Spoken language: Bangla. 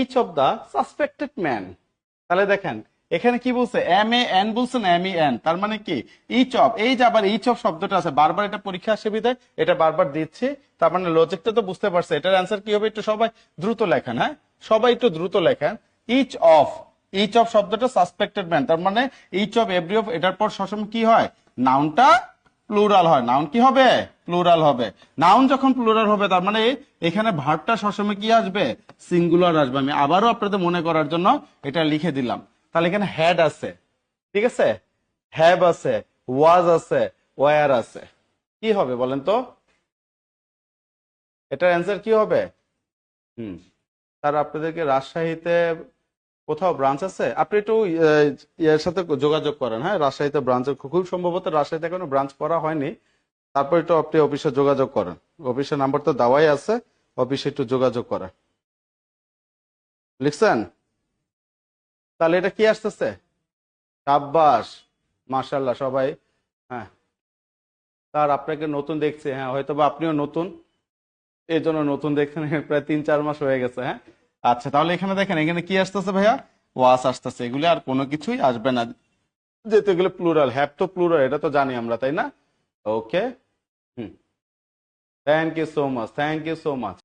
Each of the suspected man. তাহলে দেখেন এখানে কি বলছে, এম এ এন বলছে না, এম ই এন, তার মানে কি ইচ অফ, এই যে আবার ইচ অফ শব্দটা আছে বারবার, এটা পরীক্ষা আসে বিধায় এটা বারবার দিচ্ছি। তার মানে লজিকটা তো বুঝতে পারছে, এটার অ্যান্সার কি হবে, একটু সবাই দ্রুত লেখেন, হ্যাঁ সবাই একটু দ্রুত লেখেন। ইচ অফ, ইচ অফ শব্দটা সাসপেক্টেড ম্যান, তার মানে ইচ অফ এভরি অফ, এটার পর সবসময় কি হয়, নাউনটা প্লুরাল হয়, নাউন কি হবে, প্লুরাল হবে। নাউন যখন প্লুরাল হবে তার মানে এখানে ভার্বটা সবসময় কি আসবে, সিঙ্গুলার আসবে। আমি আবারও আপনাদের মনে করার জন্য এটা লিখে দিলাম। তাহলে এখানে হ্যাড আছে, ঠিক আছে, হ্যাভ আছে, ওয়াজ আছে, ওয়ার আছে, কি হবে বলেন তো, এটার অ্যান্সার কি হবে? হুম। তার আপনাদেরকে রাজশাহীতে কোথাও ব্রাঞ্চ আছে, আপনি একটু ইয়ের সাথে যোগাযোগ করেন, হ্যাঁ রাজশাহীতে ব্রাঞ্চ, খুব সম্ভবত রাজশাহীতে এখনো ব্রাঞ্চ করা হয়নি। তারপর একটু আপনি অফিসে যোগাযোগ করেন, অফিসের নাম্বার তো দেওয়াই আছে, অফিসে একটু যোগাযোগ করেন। লিখছেন? তাহলে এটা কি আসতেছে, সাব্বাস, মাশাল্লাহ সবাই। হ্যাঁ, তার আপনাকে নতুন দেখছে, হ্যাঁ হয়তো বা আপনিও নতুন, এই জন্য নতুন দেখছেন, প্রায় 3-4 মাস হয়ে গেছে, হ্যাঁ। আচ্ছা তাহলে এখানে দেখেন, এখানে কি আসতেছে ভাইয়া, ওয়াস আসতেছে, এগুলি আর কোনো কিছুই আসবে না, যেহেতু এগুলো প্লুরাল, হ্যাভ তো প্লুরাল, এটা তো জানি আমরা, তাই না? Okay. Hmm. Thank you so much, thank you so much.